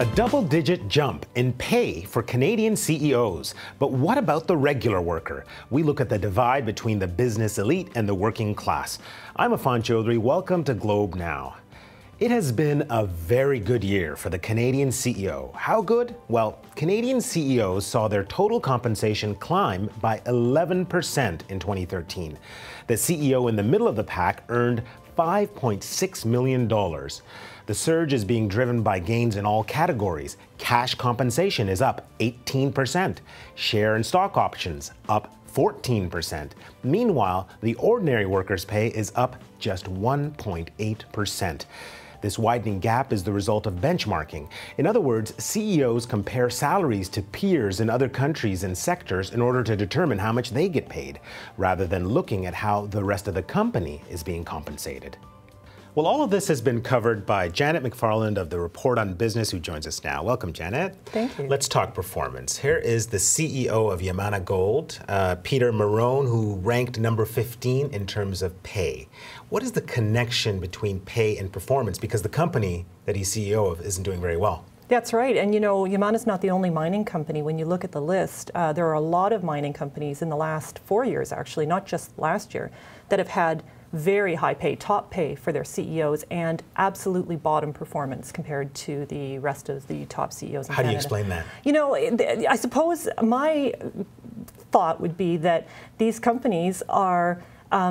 A double-digit jump in pay for Canadian CEOs. But what about the regular worker? We look at the divide between the business elite and the working class. I'm Affan Chowdhry. Welcome to Globe Now. It has been a very good year for the Canadian CEO. How good? Well, Canadian CEOs saw their total compensation climb by 11% in 2013. The CEO in the middle of the pack earned $5.6 million. The surge is being driven by gains in all categories. Cash compensation is up 18%. Share and stock options up 14%. Meanwhile, the ordinary worker's pay is up just 1.8%. This widening gap is the result of benchmarking. In other words, CEOs compare salaries to peers in other countries and sectors in order to determine how much they get paid, rather than looking at how the rest of the company is being compensated. Well, all of this has been covered by Janet McFarland of the Report on Business, who joins us now. Welcome, Janet. Thank you. Let's talk performance. Here is the CEO of Yamana Gold, Peter Marrone, who ranked number 15 in terms of pay. What is the connection between pay and performance? Because the company that he's CEO of isn't doing very well. That's right. And you know, Yamana's not the only mining company. When you look at the list, there are a lot of mining companies in the last 4 years, actually, not just last year, that have had very high pay, top pay for their CEOs, and absolutely bottom performance compared to the rest of the top CEOs in Canada. How do you explain that? You know, I suppose my thought would be that these companies are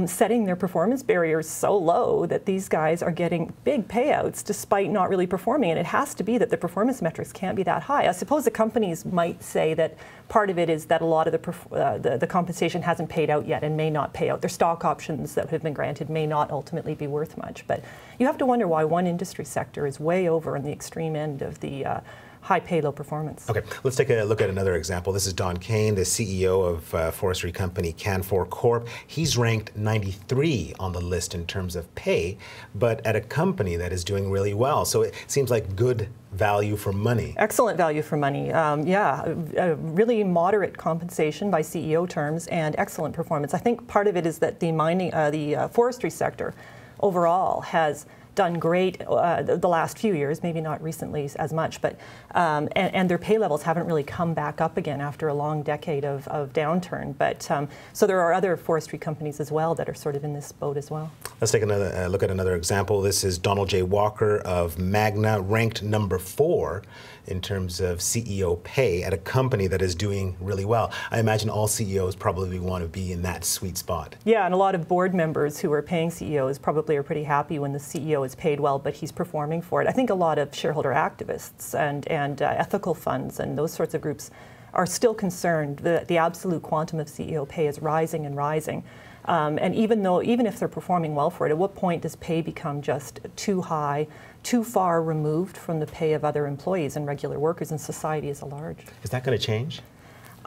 setting their performance barriers so low that these guys are getting big payouts despite not really performing. And it has to be that the performance metrics can't be that high. I suppose the companies might say that part of it is that a lot of the compensation hasn't paid out yet and may not pay out. Their stock options that have been granted may not ultimately be worth much. But you have to wonder why one industry sector is way over on the extreme end of the high pay, low performance. Okay, let's take a look at another example. This is Don Kane, the CEO of forestry company Canfor Corp. He's ranked 93 on the list in terms of pay, but at a company that is doing really well. So it seems like good value for money. Excellent value for money. Yeah, really moderate compensation by CEO terms and excellent performance. I think part of it is that the forestry sector overall has done great the last few years, maybe not recently as much, but and their pay levels haven't really come back up again after a long decade of downturn. But so there are other forestry companies as well that are sort of in this boat as well. Let's take another look at another example. This is Donald J. Walker of Magna, ranked number 4 in terms of CEO pay at a company that is doing really well. I imagine all CEOs probably want to be in that sweet spot. Yeah, and a lot of board members who are paying CEOs probably are pretty happy when the CEO is paid well, but he's performing for it. I think a lot of shareholder activists and ethical funds and those sorts of groups are still concerned that the absolute quantum of CEO pay is rising and rising. And even if they're performing well for it, at what point does pay become just too high, too far removed from the pay of other employees and regular workers in society as a large? Is that going to change?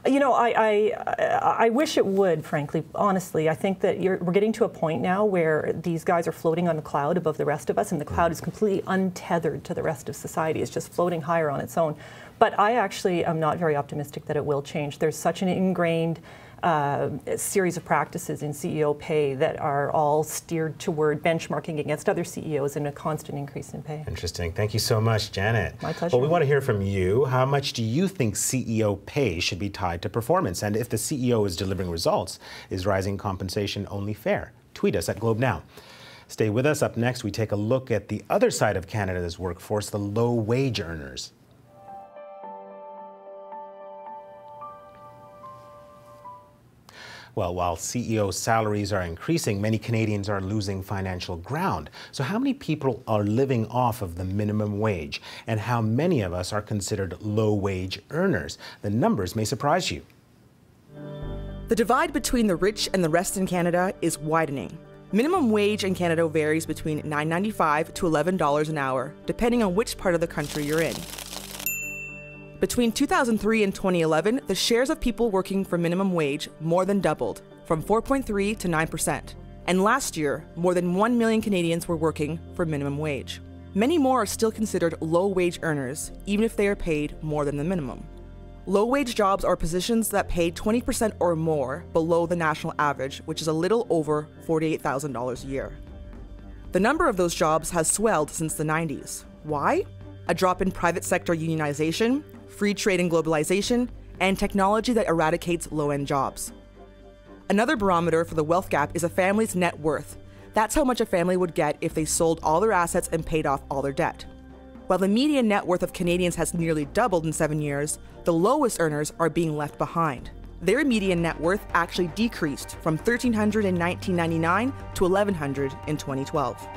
You know, I wish it would, frankly, honestly. I think that we're getting to a point now where these guys are floating on a cloud above the rest of us, and the cloud is completely untethered to the rest of society. It's just floating higher on its own. But I actually am not very optimistic that it will change. There's such an ingrained series of practices in CEO pay that are all steered toward benchmarking against other CEOs and a constant increase in pay. Interesting. Thank you so much, Janet. My pleasure. Well, we want to hear from you. How much do you think CEO pay should be tied to performance? And if the CEO is delivering results, is rising compensation only fair? Tweet us at Globe Now. Stay with us. Up next, we take a look at the other side of Canada's workforce, the low-wage earners. Well, while CEO salaries are increasing, many Canadians are losing financial ground. So how many people are living off of the minimum wage? And how many of us are considered low-wage earners? The numbers may surprise you. The divide between the rich and the rest in Canada is widening. Minimum wage in Canada varies between $9.95 to $11 an hour, depending on which part of the country you're in. Between 2003 and 2011, the shares of people working for minimum wage more than doubled, from 4.3% to 9%. And last year, more than 1 million Canadians were working for minimum wage. Many more are still considered low-wage earners, even if they are paid more than the minimum. Low-wage jobs are positions that pay 20% or more below the national average, which is a little over $48,000 a year. The number of those jobs has swelled since the 90s. Why? a drop in private sector unionization, free trade and globalization, and technology that eradicates low-end jobs. Another barometer for the wealth gap is a family's net worth. That's how much a family would get if they sold all their assets and paid off all their debt. While the median net worth of Canadians has nearly doubled in 7 years, the lowest earners are being left behind. Their median net worth actually decreased from $1,300 in 1999 to $1,100 in 2012.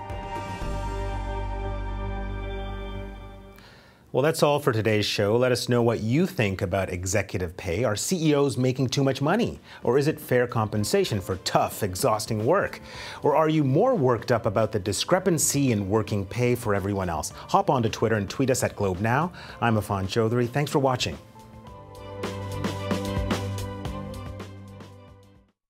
Well, that's all for today's show. Let us know what you think about executive pay. Are CEOs making too much money? Or is it fair compensation for tough, exhausting work? Or are you more worked up about the discrepancy in working pay for everyone else? Hop onto Twitter and tweet us at Globe Now. I'm Affan Chowdhry. Thanks for watching.